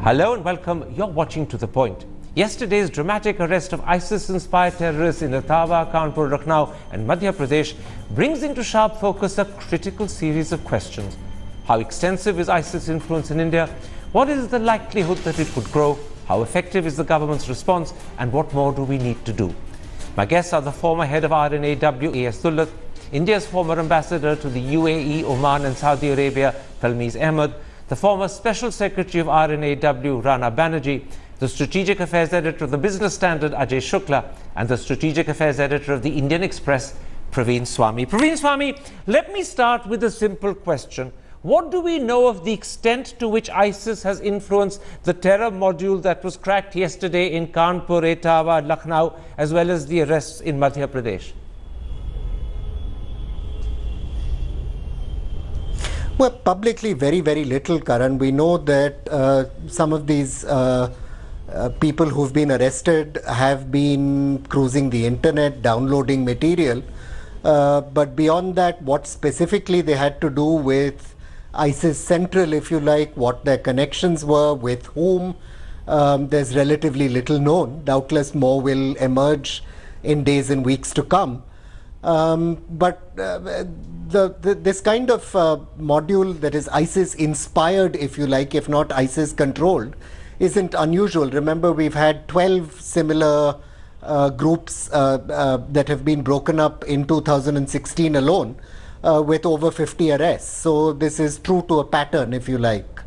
Hello and welcome. You're watching To The Point. Yesterday's dramatic arrest of ISIS-inspired terrorists in Ottawa, Kanpur, Lucknow and Madhya Pradesh brings into sharp focus a critical series of questions. How extensive is ISIS influence in India? What is the likelihood that it could grow? How effective is the government's response? And what more do we need to do? My guests are the former head of RNAW, Saifullah, India's former ambassador to the UAE, Oman and Saudi Arabia, Falmiz Ahmed, the former Special Secretary of RNAW, Rana Banerjee, the Strategic Affairs Editor of the Business Standard, Ajay Shukla, and the Strategic Affairs Editor of the Indian Express, Praveen Swami. Praveen Swami, let me start with a simple question. What do we know of the extent to which ISIS has influenced the terror module that was cracked yesterday in Kanpur, Ottawa, Lucknow, as well as the arrests in Madhya Pradesh? Well, publicly, very, very little, Karan. We know that some of these people who've been arrested have been cruising the internet, downloading material. But beyond that, what specifically they had to do with ISIS Central, if you like, what their connections were, with whom, there's relatively little known. Doubtless more will emerge in days and weeks to come. This kind of module that is ISIS inspired, if you like, if not ISIS controlled, isn't unusual. Remember, we've had 12 similar groups that have been broken up in 2016 alone, with over 50 arrests. So this is true to a pattern, if you like.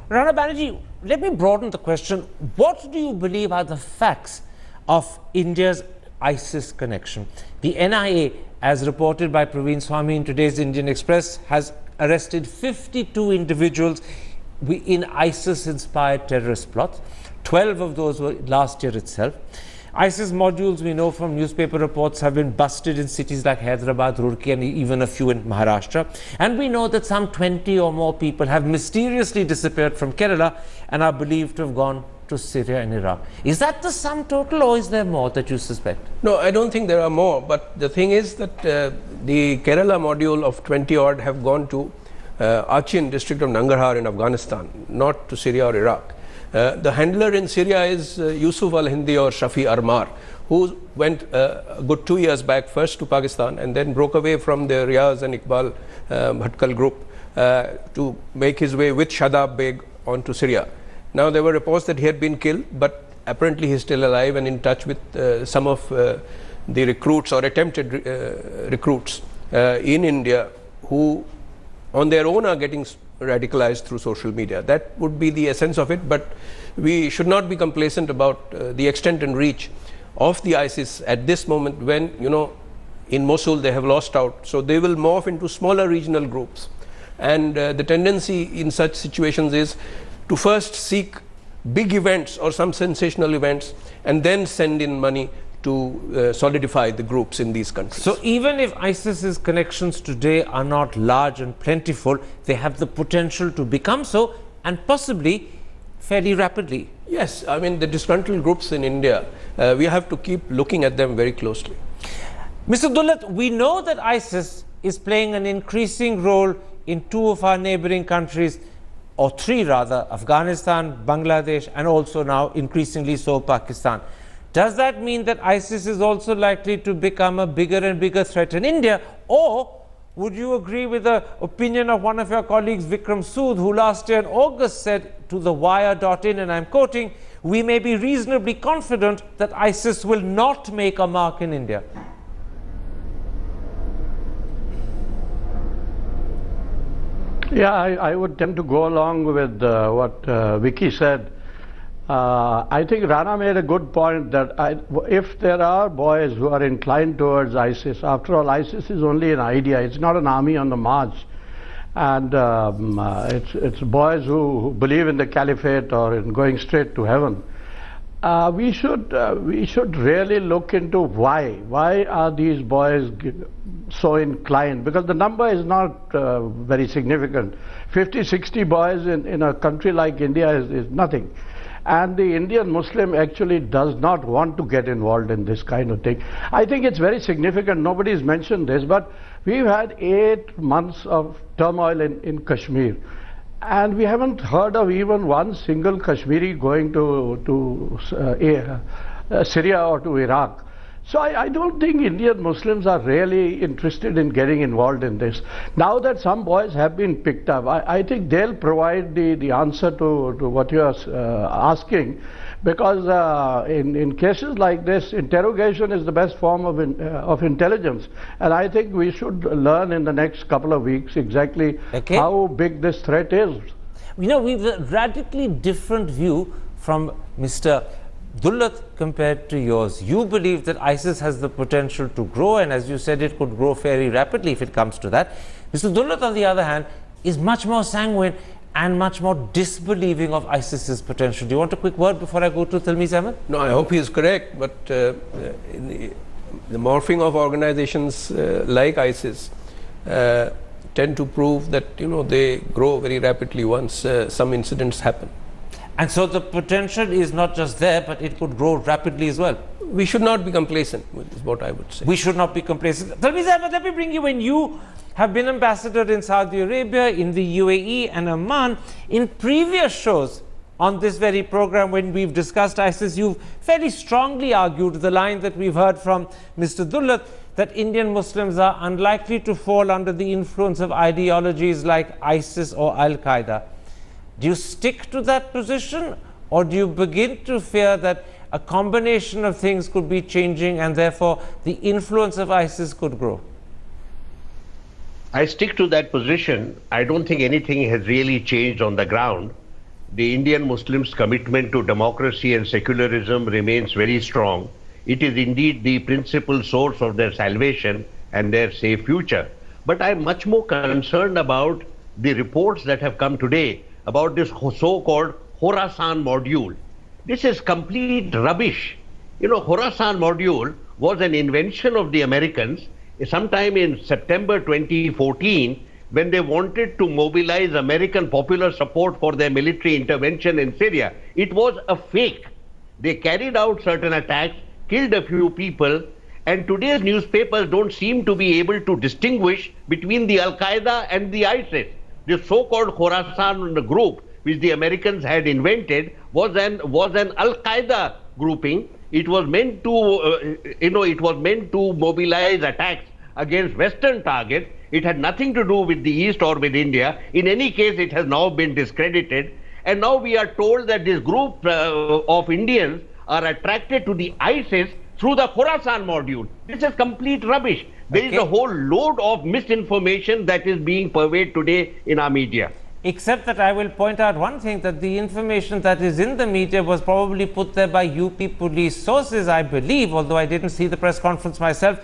Rana Banerjee, let me broaden the question. What do you believe are the facts of India's ISIS connection? The NIA, as reported by Praveen Swami in today's Indian Express, has arrested 52 individuals in ISIS-inspired terrorist plots. 12 of those were last year itself. ISIS modules, we know from newspaper reports, have been busted in cities like Hyderabad, Roorkee and even a few in Maharashtra. And we know that some 20 or more people have mysteriously disappeared from Kerala and are believed to have gone to Syria and Iraq. Is that the sum total, or is there more that you suspect? No, I don't think there are more. But the thing is that the Kerala module of 20 odd have gone to Achin district of Nangarhar in Afghanistan, not to Syria or Iraq. The handler in Syria is Yusuf al-Hindi or Shafi Armar, who went a good 2 years back first to Pakistan and then broke away from the Riaz and Iqbal Bhatkal group to make his way with Shadab Beg onto Syria. Now, there were reports that he had been killed, but apparently he is still alive and in touch with some of the recruits or attempted recruits in India who on their own are getting radicalized through social media. That would be the essence of it, but we should not be complacent about the extent and reach of the ISIS at this moment when, you know, in Mosul they have lost out. So they will morph into smaller regional groups. And the tendency in such situations is to first seek big events or some sensational events and then send in money to solidify the groups in these countries. So even if ISIS's connections today are not large and plentiful, they have the potential to become so, and possibly fairly rapidly. Yes, I mean the disgruntled groups in India, we have to keep looking at them very closely. Mr. Dullat, we know that ISIS is playing an increasing role in two of our neighboring countries, or three rather, Afghanistan, Bangladesh, and also now increasingly so Pakistan. Does that mean that ISIS is also likely to become a bigger and bigger threat in India? Or would you agree with the opinion of one of your colleagues, Vikram Sood, who last year in August said to the wire.in, and I'm quoting, "We may be reasonably confident that ISIS will not make a mark in India"? Yeah, I would tend to go along with what Vicky said. I think Rana made a good point that if there are boys who are inclined towards ISIS, after all, ISIS is only an idea. It's not an army on the march. And it's boys who believe in the caliphate or in going straight to heaven. We should really look into why. Why are these boys so inclined? Because the number is not very significant. 50, 60 boys in a country like India is nothing. And the Indian Muslim actually does not want to get involved in this kind of thing. I think it's very significant. Nobody's mentioned this, but we've had 8 months of turmoil in Kashmir. And we haven't heard of even one single Kashmiri going to Syria or to Iraq. So I don't think Indian Muslims are really interested in getting involved in this. Now that some boys have been picked up, I think they'll provide the answer to what you are asking, because in cases like this, interrogation is the best form of intelligence. And I think we should learn in the next couple of weeks exactly how big this threat is. You know, we've a radically different view from Mr. Dullat compared to yours. You believe that ISIS has the potential to grow, and as you said, it could grow very rapidly if it comes to that. Mr. Dullat, on the other hand, is much more sanguine and much more disbelieving of ISIS's potential. Do you want a quick word before I go to Tilmiz Ahmed? No, I hope he is correct, but the morphing of organizations like ISIS tend to prove that, you know, they grow very rapidly once some incidents happen. And so the potential is not just there, but it could grow rapidly as well. We should not be complacent, is what I would say. We should not be complacent. Tilmiz Ahmed, let me bring you in. You have been ambassador in Saudi Arabia, in the UAE and Oman. In previous shows on this very program, when we've discussed ISIS, you've fairly strongly argued the line that we've heard from Mr. Dullat, that Indian Muslims are unlikely to fall under the influence of ideologies like ISIS or Al-Qaeda. Do you stick to that position, or do you begin to fear that a combination of things could be changing and therefore the influence of ISIS could grow? I stick to that position. I don't think anything has really changed on the ground. The Indian Muslims' commitment to democracy and secularism remains very strong. It is indeed the principal source of their salvation and their safe future. But I'm much more concerned about the reports that have come today about this so-called Khorasan module. This is complete rubbish. You know, Khorasan module was an invention of the Americans sometime in September 2014, when they wanted to mobilize American popular support for their military intervention in Syria. It was a fake. They carried out certain attacks, killed a few people, and today's newspapers don't seem to be able to distinguish between the Al-Qaeda and the ISIS. The so-called Khorasan group, which the Americans had invented, was an Al-Qaeda grouping. It was meant to, mobilize attacks against Western targets. It had nothing to do with the East or with India. In any case, it has now been discredited. And now we are told that this group of Indians are attracted to the ISIS through the Khorasan module. This is complete rubbish. There is a whole load of misinformation that is being pervaded today in our media. Except that I will point out one thing, that the information that is in the media was probably put there by UP police sources, I believe, although I didn't see the press conference myself,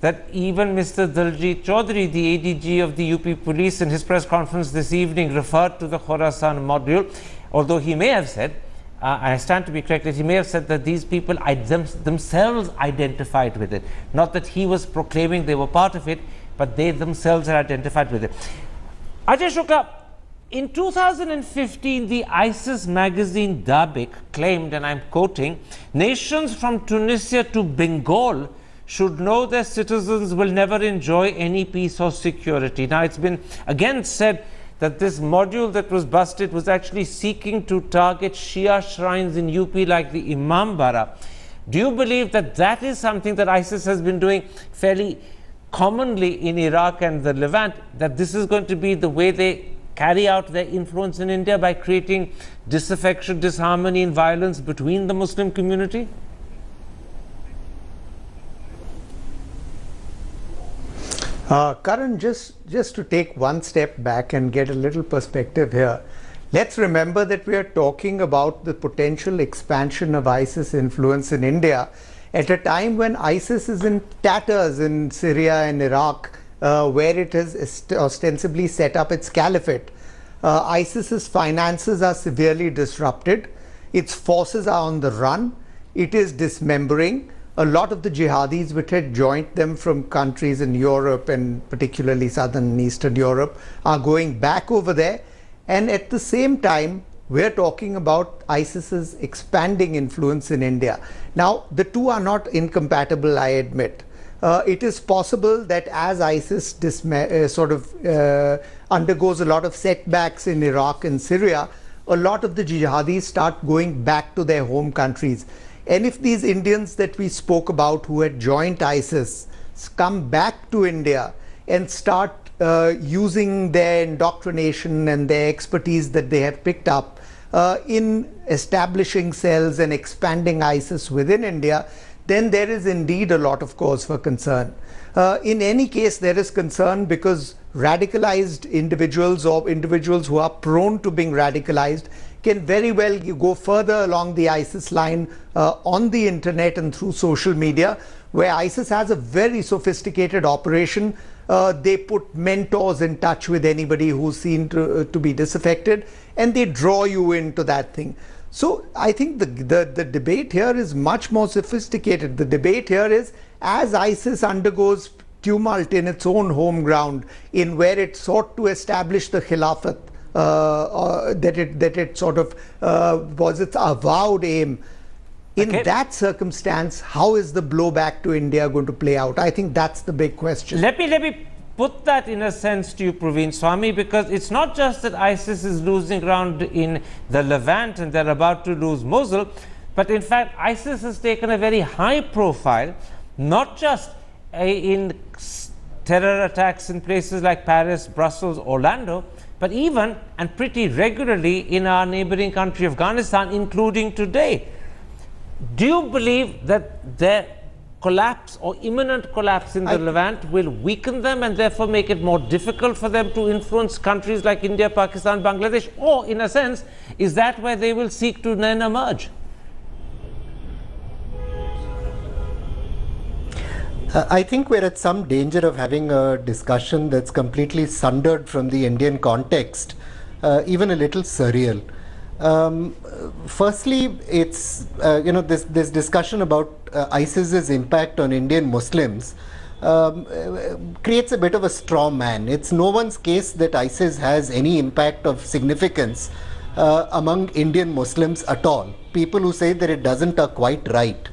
that even Mr. Daljit Chaudhary, the ADG of the UP police, in his press conference this evening referred to the Khorasan module, although he may have said, I stand to be corrected, he may have said that these people themselves identified with it. Not that he was proclaiming they were part of it, but they themselves are identified with it. Ajay Shukla, in 2015, the ISIS magazine Dabik claimed, and I'm quoting, nations from Tunisia to Bengal should know their citizens will never enjoy any peace or security. Now, it's been again said that this module that was busted was actually seeking to target Shia shrines in UP like the Imambara. Do you believe that that is something that ISIS has been doing fairly commonly in Iraq and the Levant, that this is going to be the way they carry out their influence in India, by creating disaffection, disharmony and violence between the Muslim community? Karan, just to take one step back and get a little perspective here, let's remember that we are talking about the potential expansion of ISIS influence in India at a time when ISIS is in tatters in Syria and Iraq, where it has ostensibly set up its caliphate. ISIS's finances are severely disrupted. Its forces are on the run. It is dismembering. A lot of the jihadis which had joined them from countries in Europe, and particularly southern and eastern Europe, are going back over there. And at the same time, we're talking about ISIS's expanding influence in India. Now, the two are not incompatible, I admit. it is possible that as ISIS undergoes a lot of setbacks in Iraq and Syria, a lot of the jihadis start going back to their home countries. And if these Indians that we spoke about who had joined ISIS come back to India and start using their indoctrination and their expertise that they have picked up in establishing cells and expanding ISIS within India, then there is indeed a lot of cause for concern. In any case, there is concern because radicalized individuals or individuals who are prone to being radicalized can very well go further along the ISIS line on the internet and through social media, where ISIS has a very sophisticated operation. They put mentors in touch with anybody who's seen to be disaffected, and they draw you into that thing. So I think the debate here is much more sophisticated. The debate here is, as ISIS undergoes tumult in its own home ground, in where it sought to establish the Khilafat, that it sort of was its avowed aim. In that circumstance, how is the blowback to India going to play out? I think that's the big question. Let me put that in a sense to you, Praveen Swami, because it's not just that ISIS is losing ground in the Levant and they're about to lose Mosul, but in fact ISIS has taken a very high profile, not just in terror attacks in places like Paris, Brussels, Orlando, but even and pretty regularly in our neighboring country Afghanistan, including today. Do you believe that their collapse or imminent collapse in the Levant will weaken them and therefore make it more difficult for them to influence countries like India, Pakistan, Bangladesh? Or, in a sense, is that where they will seek to then emerge? I think we're at some danger of having a discussion that's completely sundered from the Indian context, even a little surreal. Firstly, it's this discussion about ISIS's impact on Indian Muslims creates a bit of a straw man. It's no one's case that ISIS has any impact of significance among Indian Muslims at all. People who say that it doesn't are quite right.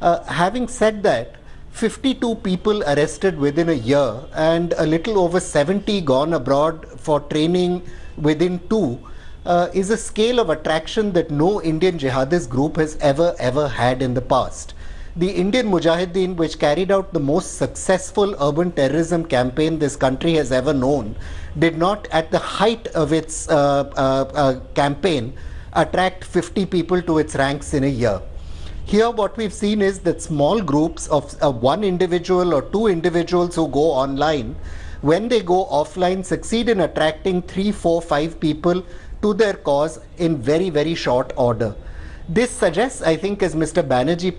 Having said that, 52 people arrested within a year and a little over 70 gone abroad for training within 2 is a scale of attraction that no Indian jihadist group has ever had in the past. The Indian Mujahideen, which carried out the most successful urban terrorism campaign this country has ever known, did not, at the height of its campaign, attract 50 people to its ranks in a year. Here what we've seen is that small groups of one individual or 2 individuals who go online, when they go offline, succeed in attracting 3, 4, 5 people to their cause in very, very short order. This suggests, I think, as Mr. Banerjee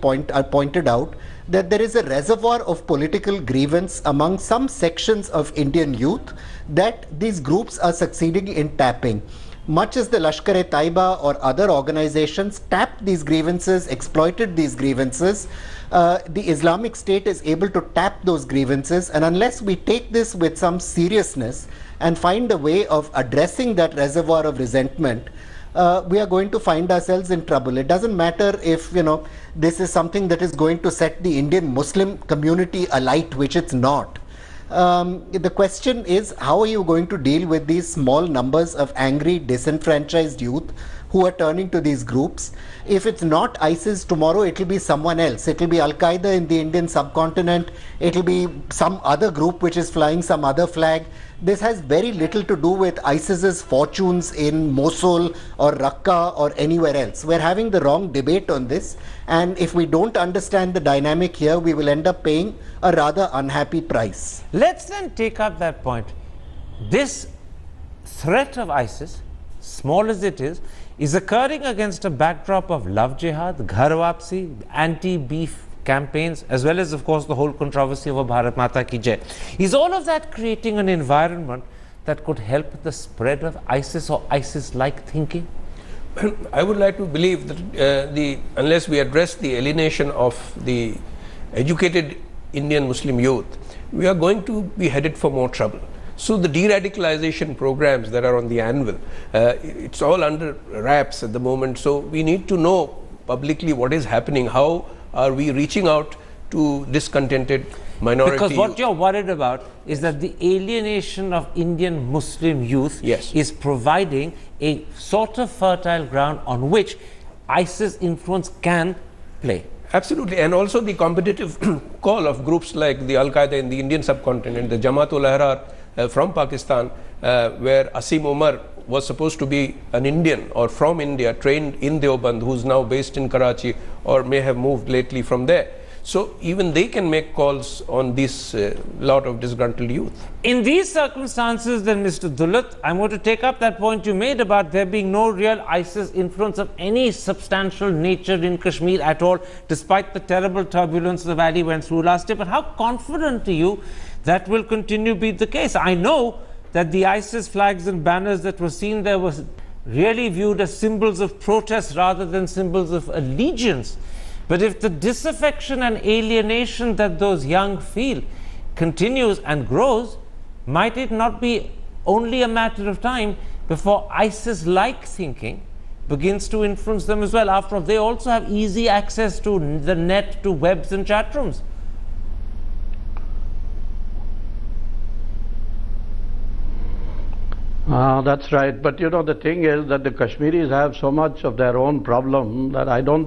pointed out, that there is a reservoir of political grievance among some sections of Indian youth that these groups are succeeding in tapping. Much as the Lashkar-e-Taiba or other organizations tapped these grievances, exploited these grievances, the Islamic State is able to tap those grievances, and unless we take this with some seriousness and find a way of addressing that reservoir of resentment, we are going to find ourselves in trouble. It doesn't matter if, this is something that is going to set the Indian Muslim community alight, which it's not. The question is, how are you going to deal with these small numbers of angry, disenfranchised youth who are turning to these groups? If it's not ISIS tomorrow, it will be someone else. It will be Al-Qaeda in the Indian subcontinent. It will be some other group which is flying some other flag. This has very little to do with ISIS's fortunes in Mosul or Raqqa or anywhere else. We're having the wrong debate on this, and if we don't understand the dynamic here, we will end up paying a rather unhappy price. Let's then take up that point. This threat of ISIS, small as it is occurring against a backdrop of love jihad, ghar wapsi, anti-beef campaigns, as well as, of course, the whole controversy over Bharat Mata Ki Jai. Is all of that creating an environment that could help the spread of ISIS or ISIS-like thinking? I would like to believe that unless we address the alienation of the educated Indian Muslim youth, we are going to be headed for more trouble. So the de-radicalization programs that are on the anvil, it's all under wraps at the moment. So we need to know publicly what is happening. How are we reaching out to discontented minority. Because what you're worried about is that the alienation of Indian Muslim youth Yes. is providing a sort of fertile ground on which ISIS influence can play. Absolutely, and also the competitive call of groups like the Al-Qaeda in the Indian subcontinent, the Jamaat-ul-Ahrar from Pakistan, where Asim Umar was supposed to be an Indian or from India, trained in Deoband, who's now based in Karachi or may have moved lately from there. So even they can make calls on this lot of disgruntled youth. In these circumstances, then, Mr. Dulat, I'm going to take up that point you made about there being no real ISIS influence of any substantial nature in Kashmir at all, despite the terrible turbulence the valley went through last year. But how confident are you that will continue to be the case? I know that the ISIS flags and banners that were seen there was really viewed as symbols of protest rather than symbols of allegiance. But if the disaffection and alienation that those young feel continues and grows, might it not be only a matter of time before ISIS-like thinking begins to influence them as well? After all, they also have easy access to the net, to webs and chat rooms. That's right. But you know, the thing is that the Kashmiris have so much of their own problem that I don't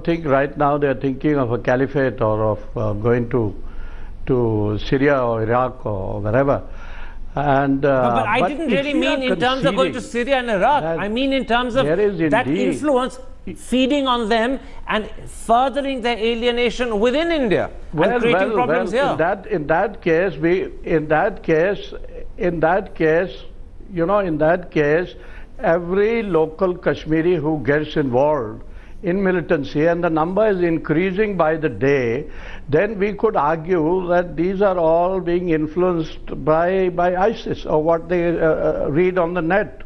think right now they're thinking of a caliphate or of going to Syria or Iraq or wherever. And but I didn't really mean in terms of going to Syria and Iraq. I mean in terms of that influence feeding on them and furthering their alienation within India and creating problems here. In that case, every local Kashmiri who gets involved in militancy, and the number is increasing by the day, then we could argue that these are all being influenced by ISIS or what they read on the net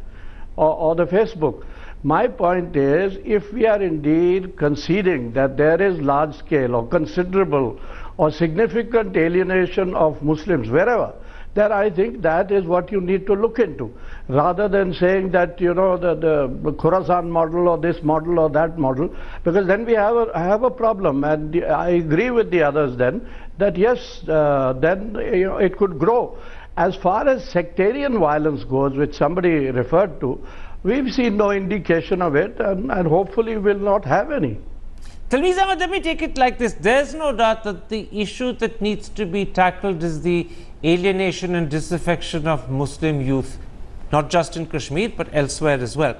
or the Facebook. My point is, if we are indeed conceding that there is large scale or considerable or significant alienation of Muslims wherever, then I think that is what you need to look into, rather than saying that, you know, the Khorasan model or this model or that model, because then we have a problem. And I agree with the others then that yes, then you know, it could grow. As far as sectarian violence goes, which somebody referred to, we've seen no indication of it, and hopefully will not have any. Talmiz Ahmad, let me take it like this. There's no doubt that the issue that needs to be tackled is the alienation and disaffection of Muslim youth, not just in Kashmir, but elsewhere as well.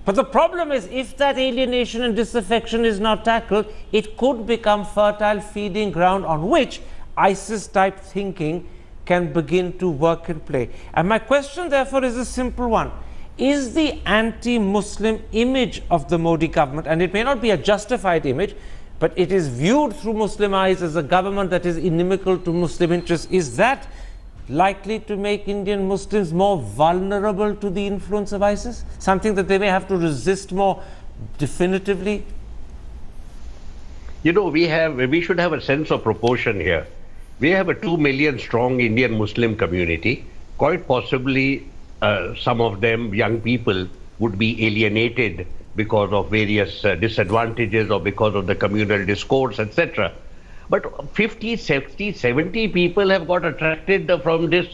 But the problem is, if that alienation and disaffection is not tackled, it could become fertile feeding ground on which ISIS-type thinking can begin to work and play. And my question, therefore, is a simple one. Is the anti-Muslim image of the Modi government, and it may not be a justified image, but it is viewed through Muslim eyes as a government that is inimical to Muslim interests, is that likely to make Indian Muslims more vulnerable to the influence of ISIS? Something that they may have to resist more definitively? You know, we should have a sense of proportion here. We have a 2 million strong Indian Muslim community. Quite possibly some of them, young people, would be alienated because of various disadvantages or because of the communal discourse, etc. But 50, 60, 70 people have got attracted from this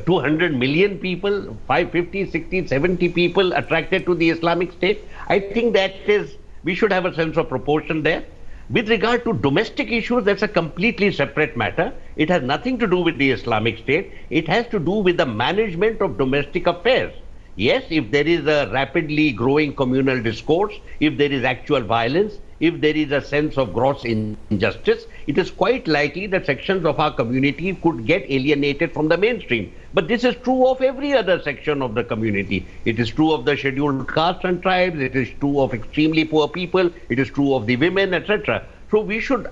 200 million people, 50, 60, 70 people attracted to the Islamic State. I think that is, we should have a sense of proportion there. With regard to domestic issues, that's a completely separate matter. It has nothing to do with the Islamic State. It has to do with the management of domestic affairs. Yes, if there is a rapidly growing communal discourse, if there is actual violence, if there is a sense of gross injustice, it is quite likely that sections of our community could get alienated from the mainstream. But this is true of every other section of the community. It is true of the scheduled castes and tribes, it is true of extremely poor people, it is true of the women, etc. So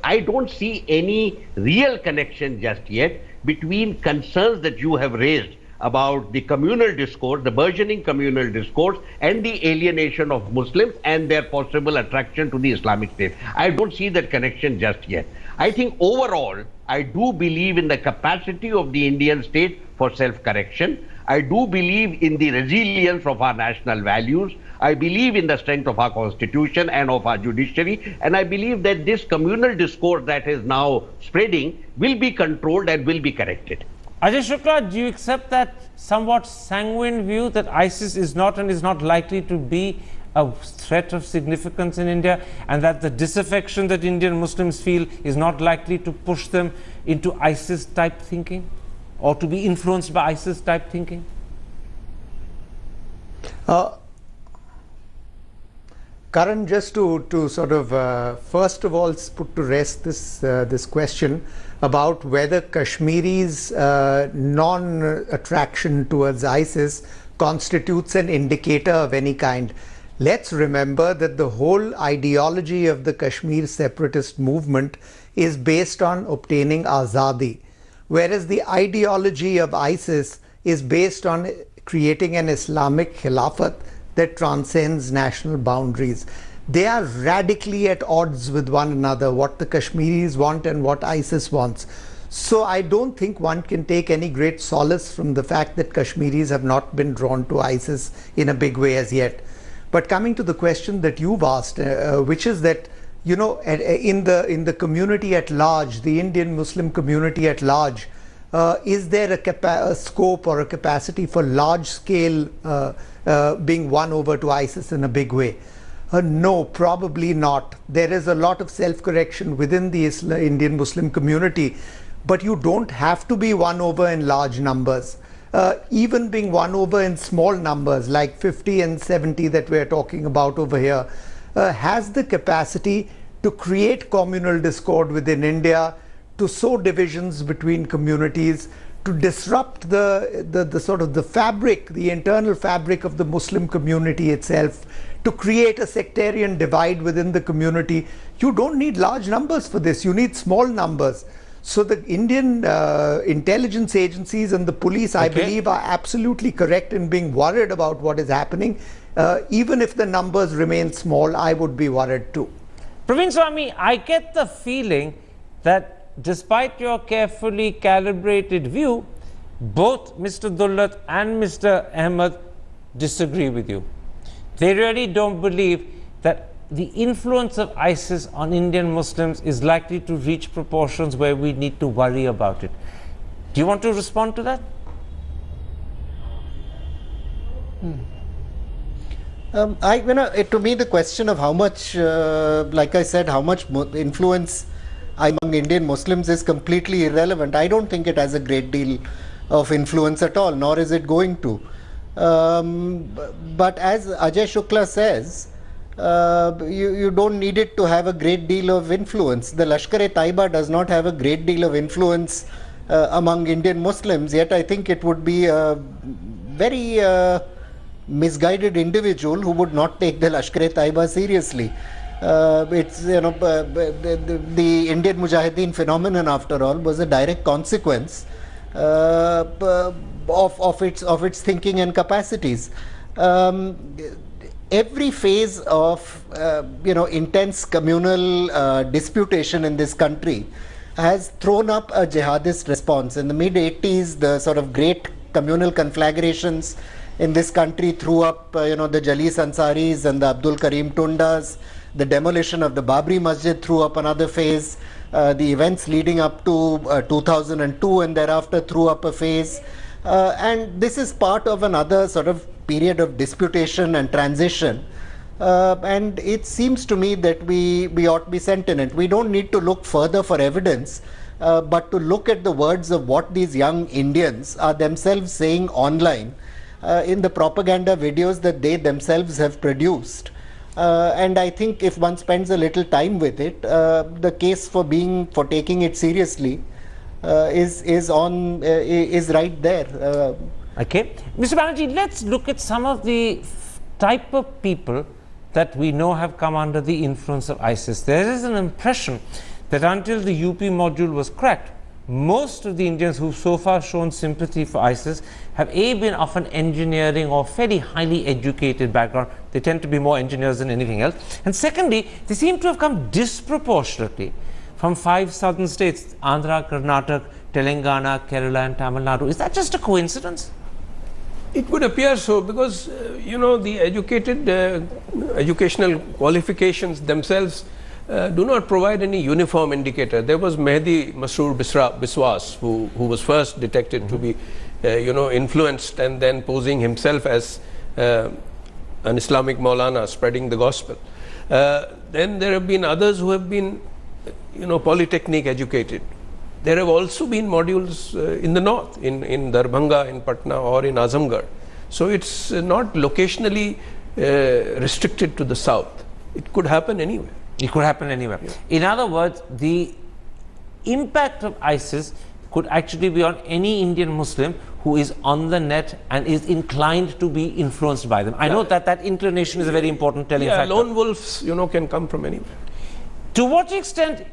I don't see any real connection just yet between concerns that you have raised about the communal discourse, the burgeoning communal discourse, and the alienation of Muslims and their possible attraction to the Islamic State. I don't see that connection just yet. I think overall, I do believe in the capacity of the Indian state for self-correction. I do believe in the resilience of our national values. I believe in the strength of our constitution and of our judiciary. And I believe that this communal discourse that is now spreading will be controlled and will be corrected. Ajay Shukla, do you accept that somewhat sanguine view that ISIS is not and is not likely to be a threat of significance in India, and that the disaffection that Indian Muslims feel is not likely to push them into ISIS type thinking or to be influenced by ISIS type thinking? Karan, just to sort of first of all put to rest this question about whether Kashmiri's non-attraction towards ISIS constitutes an indicator of any kind. Let's remember that the whole ideology of the Kashmir separatist movement is based on obtaining azadi, whereas the ideology of ISIS is based on creating an Islamic Khilafat that transcends national boundaries. They are radically at odds with one another, what the Kashmiris want and what ISIS wants. So I don't think one can take any great solace from the fact that Kashmiris have not been drawn to ISIS in a big way as yet. But coming to the question that you've asked, which is that, you know, in the community at large, the Indian Muslim community at large, is there a scope or a capacity for large-scale being won over to ISIS in a big way? No, probably not. There is a lot of self-correction within the Indian Muslim community, but you don't have to be won over in large numbers. Even being won over in small numbers like 50 and 70 that we're talking about over here has the capacity to create communal discord within India, to sow divisions between communities, to disrupt the sort of the fabric, the internal fabric of the Muslim community itself, to create a sectarian divide within the community. You don't need large numbers for this, you need small numbers. So the Indian intelligence agencies and the police, I believe, are absolutely correct in being worried about what is happening. Even if the numbers remain small, I would be worried too. Praveen Swami, I get the feeling that despite your carefully calibrated view, both Mr. Dullat and Mr. Ahmed disagree with you. They really don't believe that the influence of ISIS on Indian Muslims is likely to reach proportions where we need to worry about it. Do you want to respond to that? To me, the question of how much, like I said, how much influence among Indian Muslims is completely irrelevant. I don't think it has a great deal of influence at all, nor is it going to. But as Ajay Shukla says, you don't need it to have a great deal of influence. The Lashkar-e-Taiba does not have a great deal of influence among Indian Muslims, yet I think it would be a very misguided individual who would not take the Lashkar-e-Taiba seriously. It's, you know, the Indian Mujahideen phenomenon, after all, was a direct consequence of its thinking and capacities. Every phase of intense communal disputation in this country has thrown up a jihadist response. In the mid-80s, the sort of great communal conflagrations in this country threw up the Jalis Ansaris and the Abdul Karim Tundas. The demolition of the Babri Masjid threw up another phase. The events leading up to 2002 and thereafter threw up a phase. And this is part of another sort of period of disputation and transition. And it seems to me that we ought to be sentient. We don't need to look further for evidence, but to look at the words of what these young Indians are themselves saying online in the propaganda videos that they themselves have produced. And I think if one spends a little time with it, the case for taking it seriously is right there. Okay, Mr. Banerjee, let's look at some of the type of people that we know have come under the influence of ISIS. There is an impression that until the UP module was cracked, most of the Indians who've so far shown sympathy for ISIS have been of an engineering or fairly highly educated background. They tend to be more engineers than anything else. And secondly, they seem to have come disproportionately from 5 southern states, Andhra, Karnataka, Telangana, Kerala and Tamil Nadu. Is that just a coincidence? It would appear so because, the educational qualifications themselves do not provide any uniform indicator. There was Mehdi Masroor Biswas, who was first detected to be, influenced and then posing himself as an Islamic Maulana spreading the gospel. Then there have been others who have been, polytechnic educated. There have also been modules in the north, in Darbhanga, in Patna or in Azamgarh. So it's not locationally restricted to the south. It could happen anywhere. It could happen anywhere. Yeah. In other words, the impact of ISIS could actually be on any Indian Muslim who is on the net and is inclined to be influenced by them. I know that inclination is a very important telling factor. Lone wolves, can come from anywhere. To what extent,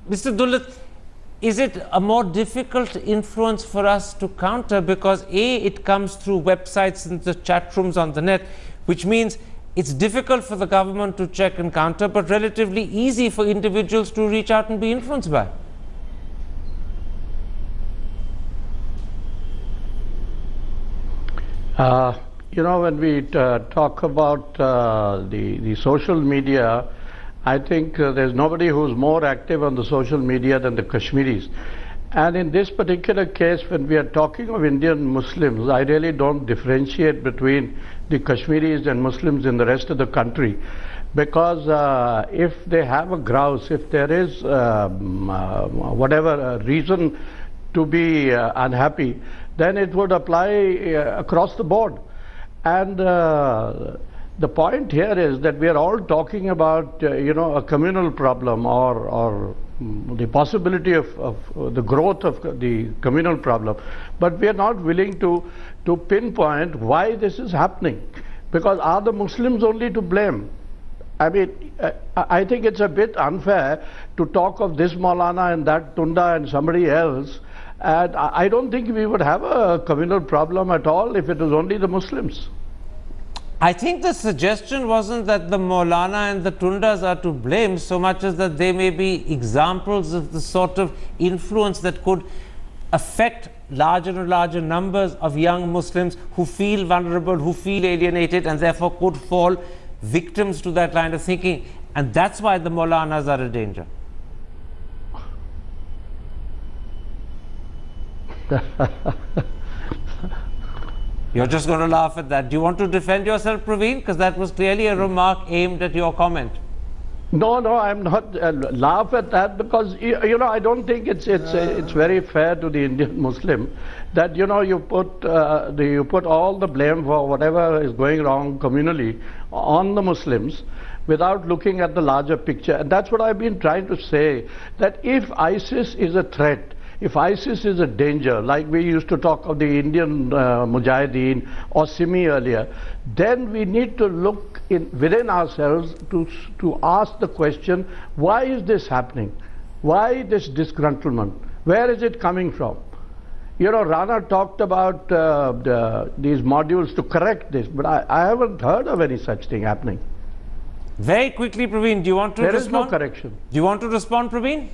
Mr. Dullat, is it a more difficult influence for us to counter because A, it comes through websites and the chat rooms on the net, which means it's difficult for the government to check and counter, but relatively easy for individuals to reach out and be influenced by? When we talk about the social media, I think there's nobody who's more active on the social media than the Kashmiris. And in this particular case, when we are talking of Indian Muslims, I really don't differentiate between the Kashmiris and Muslims in the rest of the country. Because if they have a grouse, if there is whatever reason to be unhappy, then it would apply across the board. And the point here is that we are all talking about, a communal problem or the possibility of the growth of the communal problem, but we are not willing to pinpoint why this is happening. Because are the Muslims only to blame? I mean, I think it's a bit unfair to talk of this Maulana and that Tunda and somebody else, and I don't think we would have a communal problem at all if it was only the Muslims. I think the suggestion wasn't that the Maulana and the Tundas are to blame so much as that they may be examples of the sort of influence that could affect larger and larger numbers of young Muslims who feel vulnerable, who feel alienated and therefore could fall victims to that line of thinking. And that's why the Maulanas are a danger. You're just going to laugh at that. Do you want to defend yourself, Praveen? Because that was clearly a remark aimed at your comment. No, I'm not laugh at that because I don't think it's very fair to the Indian Muslim that you put all the blame for whatever is going wrong communally on the Muslims without looking at the larger picture. And that's what I've been trying to say, that if ISIS is a threat, if ISIS is a danger, like we used to talk of the Indian Mujahideen or Simi earlier, then we need to look within ourselves to ask the question, why is this happening? Why this disgruntlement? Where is it coming from? Rana talked about these modules to correct this, but I haven't heard of any such thing happening. Very quickly, Praveen, do you want to respond? There is no correction. Do you want to respond, Praveen?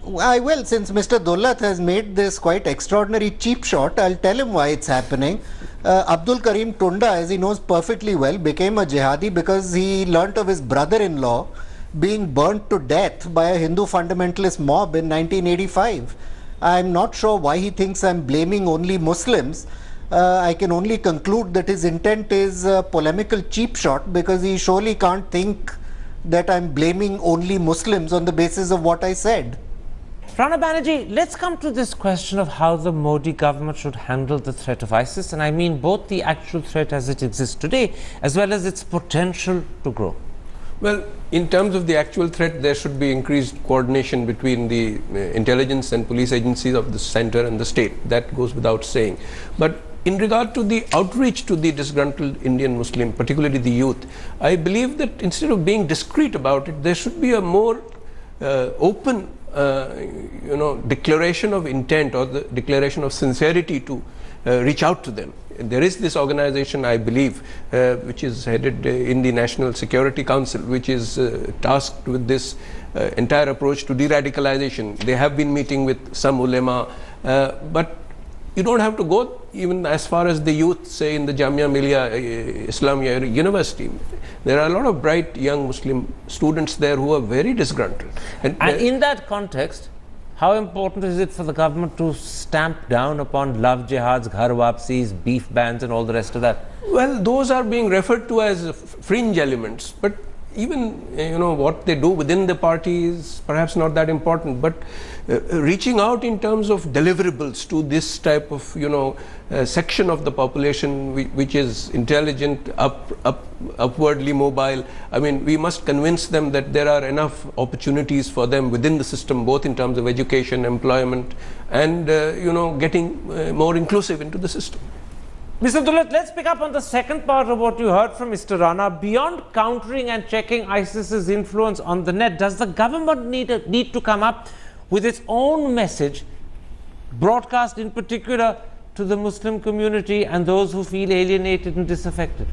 I will, since Mr. Dullat has made this quite extraordinary cheap shot, I'll tell him why it's happening. Abdul Karim Tunda, as he knows perfectly well, became a jihadi because he learnt of his brother-in-law being burnt to death by a Hindu fundamentalist mob in 1985. I'm not sure why he thinks I'm blaming only Muslims. I can only conclude that his intent is a polemical cheap shot because he surely can't think that I'm blaming only Muslims on the basis of what I said. Rana Banerjee, let's come to this question of how the Modi government should handle the threat of ISIS, and I mean both the actual threat as it exists today as well as its potential to grow. Well, in terms of the actual threat, there should be increased coordination between the intelligence and police agencies of the center and the state. That goes without saying. But in regard to the outreach to the disgruntled Indian Muslim, particularly the youth, I believe that instead of being discreet about it, there should be a more open declaration of intent or the declaration of sincerity to reach out to them. there is this organization, I believe, which is headed in the National Security Council, which is tasked with this entire approach to de-radicalization. They have been meeting with some ulema, but you don't have to go even as far as the youth, say in the Jamia Millia Islamia University. There are a lot of bright young Muslim students there who are very disgruntled. And in that context, how important is it for the government to stamp down upon love jihads, ghar wapsis, beef bans and all the rest of that? Well, those are being referred to as fringe elements, but even what they do within the party is perhaps not that important, but reaching out in terms of deliverables to this type of section of the population which is intelligent, upwardly mobile. I mean, we must convince them that there are enough opportunities for them within the system, both in terms of education, employment, and getting more inclusive into the system. Mr. Dulat, let's pick up on the second part of what you heard from Mr. Rana. Beyond countering and checking ISIS's influence on the net, does the government need to come up with its own message, broadcast in particular to the Muslim community and those who feel alienated and disaffected?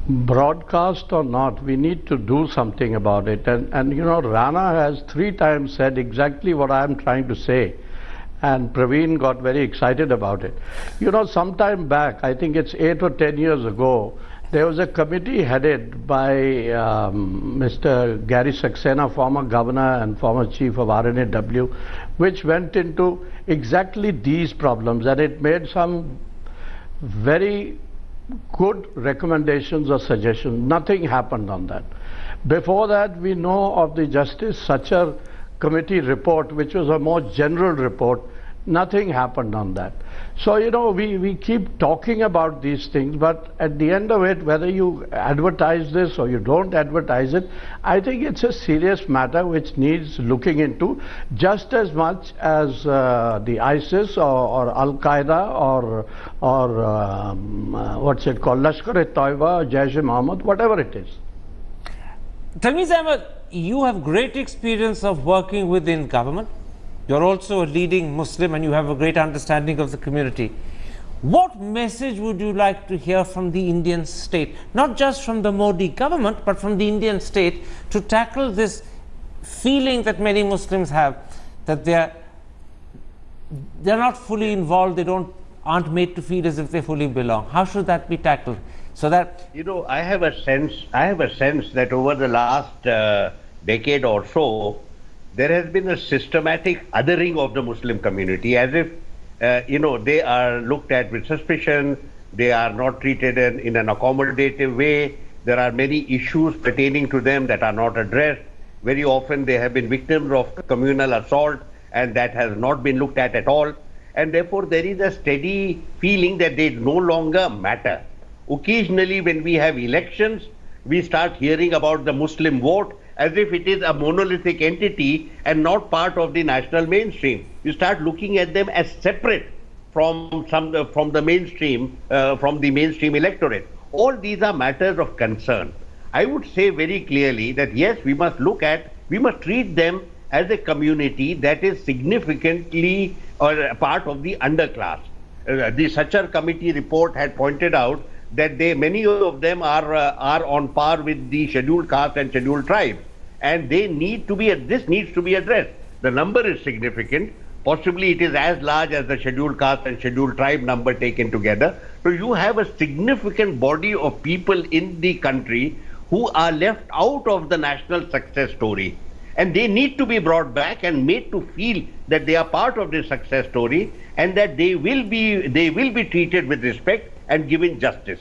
Broadcast or not, we need to do something about it. And Rana has 3 times said exactly what I am trying to say. And Praveen got very excited about it. Some time back, I think it's 8 or 10 years ago, there was a committee headed by Mr. Gary Saxena, former governor and former chief of RNAW, which went into exactly these problems, and it made some very good recommendations or suggestions. Nothing happened on that. Before that, we know of the Justice Sachar committee report, which was a more general report. Nothing happened on that. So, we keep talking about these things, but at the end of it, whether you advertise this or you don't advertise it, I think it's a serious matter which needs looking into just as much as the ISIS or Al-Qaeda or what's it called, Lashkar-e-Taiba or Jaish-e-Mohammed, whatever it is. Tell me, Zahmad, you have great experience of working within government. You're also a leading Muslim and you have a great understanding of the community. What message would you like to hear from the Indian state, not just from the Modi government, but from the Indian state, to tackle this feeling that many Muslims have that they're not fully involved, aren't made to feel as if they fully belong? How should that be tackled? So that I have a sense that over the last decade or so, there has been a systematic othering of the Muslim community, as if they are looked at with suspicion, they are not treated in an accommodative way. There are many issues pertaining to them that are not addressed. Very often they have been victims of communal assault, and that has not been looked at all. And therefore there is a steady feeling that they no longer matter. Occasionally when we have elections, we start hearing about the Muslim vote as if it is a monolithic entity and not part of the national mainstream. You start looking at them as separate from the mainstream electorate. All these are matters of concern. I would say very clearly that yes, we must treat them as a community that is significantly or a part of the underclass. The Sachar committee report had pointed out that many of them are on par with the scheduled caste and scheduled tribes, and this needs to be addressed. The number is significant. Possibly it is as large as the scheduled caste and scheduled tribe number taken together. So you have a significant body of people in the country who are left out of the national success story, and they need to be brought back and made to feel that they are part of this success story and that they will be treated with respect and given justice.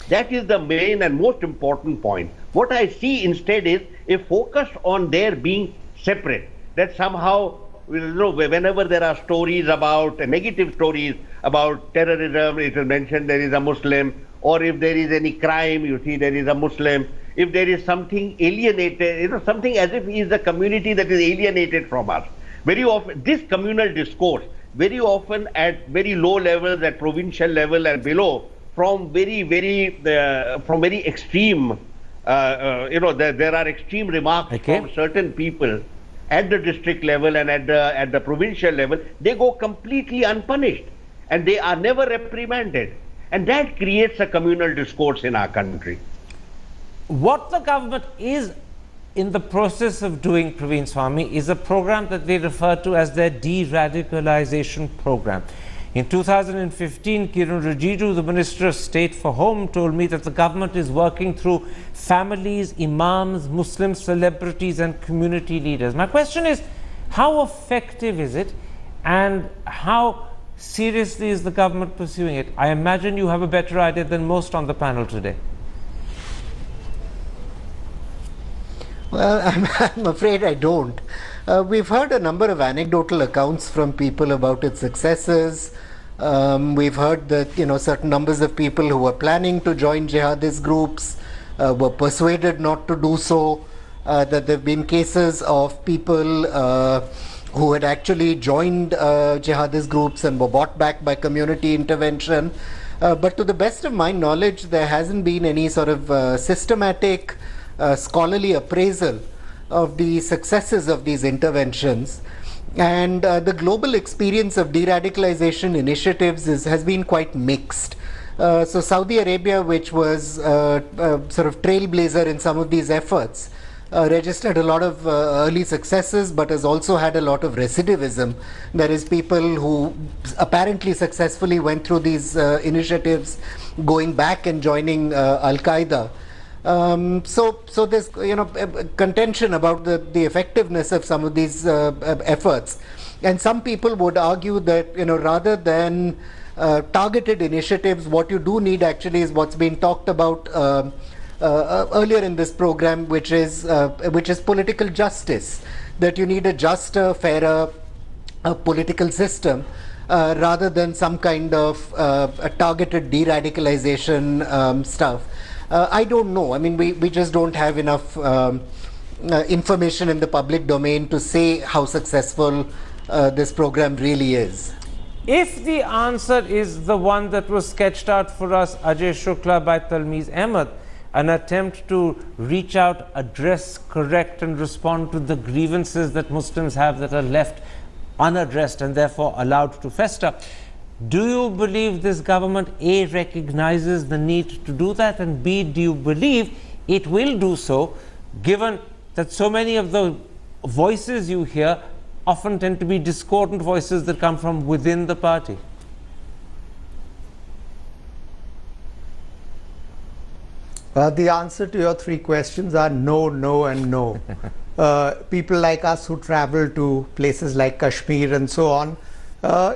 That is the main and most important point. What I see instead is a focus on their being separate, that somehow, whenever there are stories about negative stories about terrorism, it is mentioned there is a Muslim, or if there is any crime, you see there is a Muslim. If there is something alienated, something as if he is a community that is alienated from us. Very often, this communal discourse, very often at very low levels, at provincial level and below, from very extreme, there are extreme remarks from certain people at the district level and at the provincial level, they go completely unpunished and they are never reprimanded. And that creates a communal discourse in our country. What the government is in the process of doing, Praveen Swami, is a program that they refer to as their Deradicalization program. In 2015, Kiran Rijiju, the Minister of State for Home, told me that the government is working through families, imams, Muslim celebrities and community leaders. My question is, how effective is it and how seriously is the government pursuing it? I imagine you have a better idea than most on the panel today. Well, I'm afraid I don't. We've heard a number of anecdotal accounts from people about its successes. We've heard that certain numbers of people who were planning to join jihadist groups were persuaded not to do so. That there have been cases of people who had actually joined jihadist groups and were brought back by community intervention. But to the best of my knowledge, there hasn't been any sort of systematic scholarly appraisal of the successes of these interventions. And the global experience of deradicalization initiatives has been quite mixed. So Saudi Arabia, which was sort of trailblazer in some of these efforts, registered a lot of early successes, but has also had a lot of recidivism. That is, people who apparently successfully went through these initiatives going back and joining Al-Qaeda. So there's contention about the effectiveness of some of these efforts, and some people would argue that rather than targeted initiatives, what you do need actually is what's been talked about earlier in this program, which is political justice. That you need a juster, fairer political system, rather than some kind of a targeted de-radicalization stuff. I don't know. I mean, we just don't have enough information in the public domain to say how successful this program really is. If the answer is the one that was sketched out for us, Ajay Shukla, by Talmiz Ahmed, an attempt to reach out, address, correct and respond to the grievances that Muslims have that are left unaddressed and therefore allowed to fester, do you believe this government A, recognizes the need to do that, and B, do you believe it will do so, given that so many of the voices you hear often tend to be discordant voices that come from within the party? The answer to your three questions are no, no and no. People like us who travel to places like Kashmir and so on,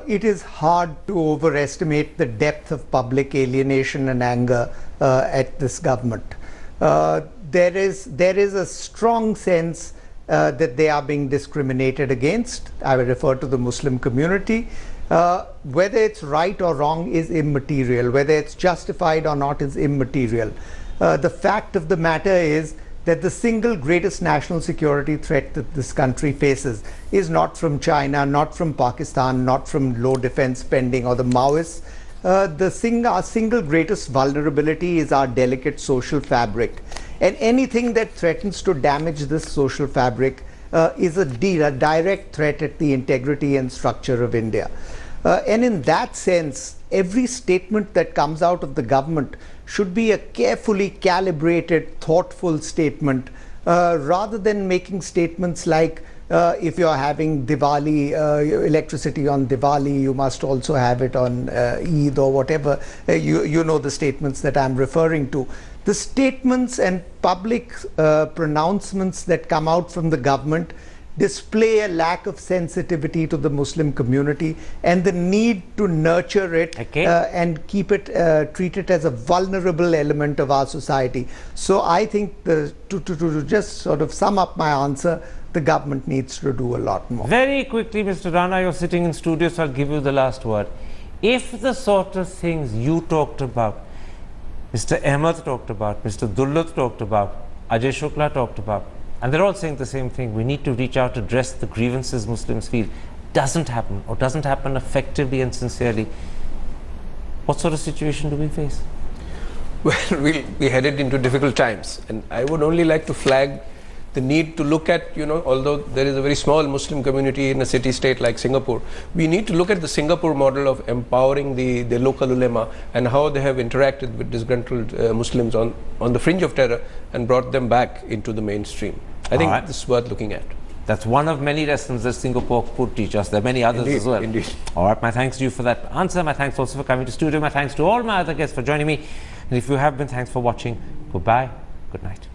it is hard to overestimate the depth of public alienation and anger at this government. There is a strong sense that they are being discriminated against. I will refer to the Muslim community. Whether it's right or wrong is immaterial. Whether it's justified or not is immaterial. The fact of the matter is that the single greatest national security threat that this country faces is not from China, not from Pakistan, not from low defense spending or the Maoists. Our single greatest vulnerability is our delicate social fabric. And anything that threatens to damage this social fabric is a direct threat at the integrity and structure of India. And in that sense, every statement that comes out of the government should be a carefully calibrated, thoughtful statement, rather than making statements like, if you're having Diwali, electricity on Diwali, you must also have it on Eid or whatever. You know the statements that I'm referring to. The statements and public pronouncements that come out from the government display a lack of sensitivity to the Muslim community and the need to nurture it and keep it, treat it as a vulnerable element of our society. So I think to just sort of sum up my answer, the government needs to do a lot more. Very quickly, Mr. Rana, you're sitting in studio, so I'll give you the last word. If the sort of things you talked about, Mr. Ahmed talked about, Mr. Dullat talked about, Ajay Shukla talked about, and they're all saying the same thing, we need to reach out, address the grievances Muslims feel, doesn't happen, or doesn't happen effectively and sincerely, what sort of situation do we face? Well, we'll be headed into difficult times, and I would only like to flag the need to look at, although there is a very small Muslim community in a city-state like Singapore, we need to look at the Singapore model of empowering the local ulema and how they have interacted with disgruntled Muslims on the fringe of terror and brought them back into the mainstream. I think this is worth looking at. That's one of many lessons that Singapore could teach us. There are many others as well. Indeed. All right, my thanks to you for that answer. My thanks also for coming to studio. My thanks to all my other guests for joining me. And if you have been, thanks for watching. Goodbye. Good night.